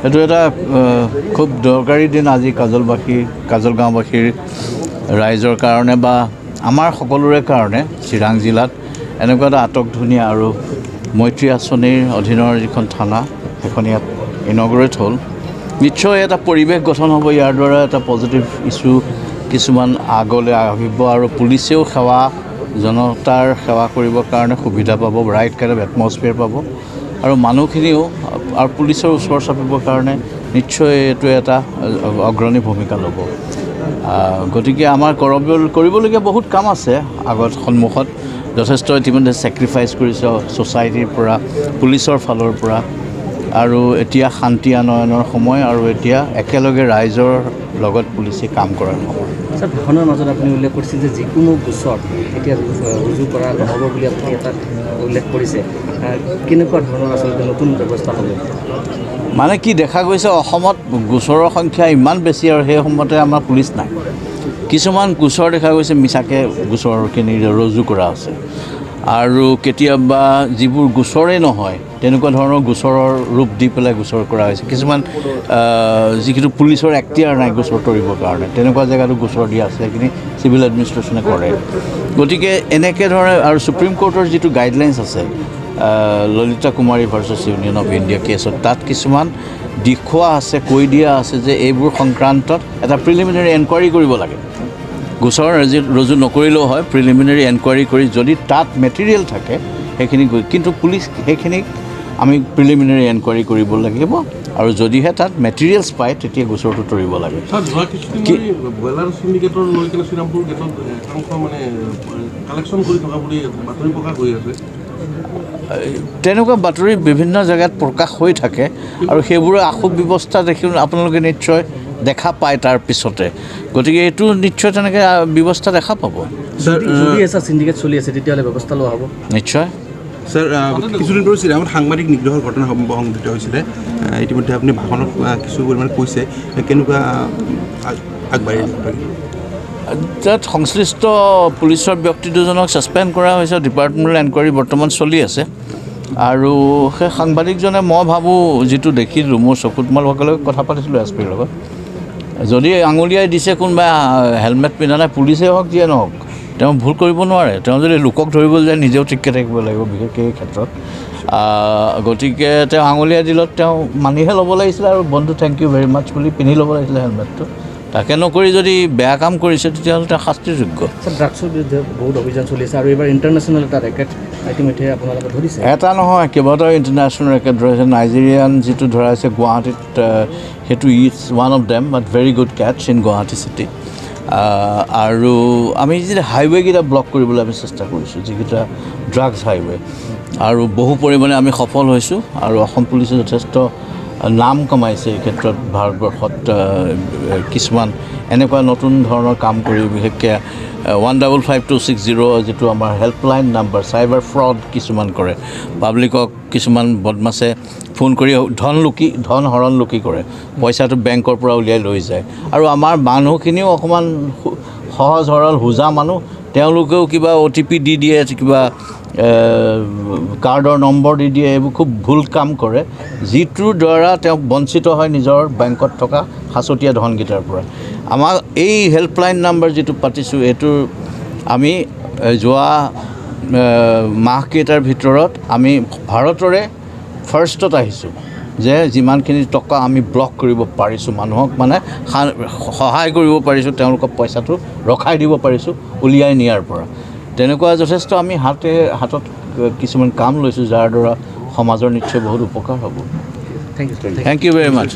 এইটো এটা খুব দৰকাৰী দিন আজি কাজল গাঁওবাসীৰ ৰাইজৰ কাৰণে বা আমাৰ সকলোৰে কাৰণে চিৰাং জিলাত এনেকুৱা এটা আটকধুনীয়া আৰু মৈত্ৰী আঁচনিৰ অধীনৰ যিখন থানা সেইখন ইয়াত ইনগ্ৰেট হ'ল। নিশ্চয় এটা পৰিৱেশ গঠন হ'ব, ইয়াৰ দ্বাৰা এটা পজিটিভ ইছ্যু কিছুমান আগলৈ আহিব আৰু পুলিচেও জনতাৰ সেৱা কৰিবৰ কাৰণে সুবিধা পাব, ৰাইট কাইণ্ড অফ এটমছফিয়াৰ পাব আৰু মানুহখিনিও আৰু পুলিচৰ ওচৰ চাপিবৰ কাৰণে নিশ্চয় এইটো এটা অগ্ৰণী ভূমিকা ল'ব। গতিকে আমাৰ কৰিবলগীয়া বহুত কাম আছে সন্মুখত, যথেষ্ট ইতিমধ্যে ছেক্ৰিফাইচ কৰিছে ছ'চাইটিৰ পৰা, পুলিচৰ ফালৰ পৰা, আৰু এতিয়া শান্তি আনয়নৰ সময় আৰু এতিয়া একেলগে ৰাইজৰ লগত পুলিচে কাম কৰাৰ সময়। ছাৰ, ভাষণৰ মাজত আপুনি উল্লেখ কৰিছিল যে যিকোনো গোচৰ এতিয়া ৰুজু কৰা নহ'ব বুলি আপুনি এটা উল্লেখ কৰিছে। কেনেকুৱা ধৰণৰ আচলতে নতুন ব্যৱস্থা হ'ব? মানে কি দেখা গৈছে, অসমত গোচৰৰ সংখ্যা ইমান বেছি আৰু সেই সময়তে আমাৰ পুলিচ নাই। কিছুমান গোচৰ দেখা গৈছে মিছাকৈ গোচৰখিনি ৰুজু কৰা আছে আৰু কেতিয়াবা যিবোৰ গোচৰেই নহয় তেনেকুৱা ধৰণৰ গোচৰৰ ৰূপ দি পেলাই গোচৰ কৰা হৈছে। কিছুমান যিখিনি পুলিচৰ এক্টিয়াৰ নাই গোচৰ তৰিবৰ কাৰণে, তেনেকুৱা জেগাতো গোচৰ দিয়া আছে, সেইখিনি চিভিল এডমিনিষ্ট্ৰেশ্যনে কৰে। গতিকে এনেকৈ ধৰণে আৰু ছুপ্ৰিম কোৰ্টৰ যিটো গাইডলাইন্স আছে ললিতা কুমাৰী ভাৰ্চেছ ইউনিয়ন অফ ইণ্ডিয়া কেছত, তাত কিছুমান দেখুওৱা আছে, কৈ দিয়া আছে যে এইবোৰ সংক্ৰান্তত এটা প্ৰিলিমিনাৰী এনকুৱাৰী কৰিব লাগে। গোচৰ ৰুজু নকৰিলেও হয়, প্ৰিলিমিনাৰী এনকুৱাৰী কৰি যদি তাত মেটেৰিয়েল থাকে সেইখিনি, কিন্তু পুলিচ সেইখিনিক আমি প্ৰিলিমিনাৰী এনকুৱাৰী কৰিব লাগিব আৰু যদিহে তাত মেটেৰিয়েলছ পায় তেতিয়া গোচৰটো তৰিব লাগে। তেনেকুৱা বাতৰি বিভিন্ন জেগাত প্ৰকাশ হৈ থাকে আৰু সেইবোৰৰ আশু ব্যৱস্থা দেখি আপোনালোকে নিশ্চয় দেখা পায় তাৰ পিছতে। গতিকে এইটো নিশ্চয় তেনেকৈ ব্যৱস্থা দেখা পাব। যদি এটা চিণ্ডিকেট চলি আছে তেতিয়াহ'লে ব্যৱস্থা লোৱা হ'ব নিশ্চয়। স্যাৰ, কিছুদিন ধৰি চিৰাঙত সাংবাদিক নিগ্ৰহৰ ঘটনা সংঘটিত হৈছিলে। ইতিমধ্যে আপুনি ভাষণত কিছু পৰিমাণে কৈছে, কেনেকুৱা আগবাঢ়িল? তাত সংশ্লিষ্ট পুলিচৰ ব্যক্তি দুজনক ছাছপেণ্ড কৰা হৈছে, ডিপাৰ্টমেণ্টেল এনকুৱাৰী বৰ্তমান চলি আছে আৰু সেই সাংবাদিকজনে মই ভাবোঁ যিটো দেখিলোঁ মোৰ চকুত, মই লগে কথা পাতিছিলোঁ এছ পিৰ লগত, যদি আঙুলিয়াই দিছে কোনোবাই হেলমেট পিন্ধা নাই, পুলিচেই হওক যিয়ে নহওক, তেওঁ ভুল কৰিব নোৱাৰে। তেওঁ যদি লোকক ধৰিবলৈ যায় নিজেও ঠিককৈ থাকিব লাগিব, বিশেষকৈ এই ক্ষেত্ৰত। গতিকে তেওঁ আঙুলিয়াই দিলত তেওঁ মানিহে ল'ব লাগিছিলে আৰু বন্ধু থেংক ইউ ভেৰি মাছ বুলি পিন্ধি ল'ব লাগিছিলে হেলমেটটো। তাকে নকৰি যদি বেয়া কাম কৰিছে তেতিয়াহ'লে তেওঁ শাস্তিযোগ্য। ড্ৰাগছৰ বিৰুদ্ধে বহুত অভিযান চলি আছে আৰু এইবাৰ ইণ্টাৰনেশ্যনেল এটা ৰেকেট ইতিমধ্যে আপোনালোকে ধৰিছে। এটা নহয়, কেইবাটাও ইণ্টাৰনেশ্যনেল ৰেকেট ধৰিছে। নাইজেৰিয়ান যিটো ধৰাইছে গুৱাহাটীত, সেইটো is one of them, but very good cache in Guwahati city. আৰু আমি যেতিয়া হাইৱেকেইটা ব্লক কৰিবলৈ আমি চেষ্টা কৰিছোঁ, যিকেইটা ড্ৰাগছ হাইৱে, আৰু বহু পৰিমাণে আমি সফল হৈছোঁ আৰু অসম পুলিচে যথেষ্ট নাম কমাইছে এই ক্ষেত্ৰত। ভাৰতবৰ্ষত কিছুমান এনেকুৱা নতুন ধৰণৰ কাম কৰি, বিশেষকৈ 155260 যিটো আমাৰ হেল্পলাইন নাম্বাৰ, চাইবাৰ ফ্ৰড কিছুমান কৰে, পাব্লিকক কিছুমান বদমাছে ফোন কৰি ধন হৰণ লুকি কৰে, পইচাটো বেংকৰ পৰা উলিয়াই লৈ যায়। আৰু আমাৰ মানুহখিনিও অকণমান সহজ সৰল হোজা মানুহ, তেওঁলোকেও কিবা OTP দি দিয়ে, কিবা কাৰ্ডৰ নম্বৰ দি দিয়ে, এইবোৰ খুব ভুল কাম কৰে, যিটোৰ দ্বাৰা তেওঁ বঞ্চিত হয় নিজৰ বেংকত থকা সাঁচতীয়া ধনকেইটাৰ পৰা। আমাক এই হেল্পলাইন নাম্বাৰ যিটো পাতিছোঁ, এইটোৰ আমি যোৱা মাহকেইটাৰ ভিতৰত আমি ভাৰতৰে ফাৰ্ষ্টত আহিছোঁ যে যিমানখিনি টকা আমি ব্লক কৰিব পাৰিছোঁ, মানুহক মানে সহায় কৰিব পাৰিছোঁ, তেওঁলোকক পইচাটো ৰখাই দিব পাৰিছোঁ উলিয়াই নিয়াৰ পৰা। তেনেকুৱা যথেষ্ট আমি হাতত কিছুমান কাম লৈছোঁ, যাৰ দ্বাৰা সমাজৰ নিশ্চয় বহুত উপকাৰ হ'ব। Thank you very much.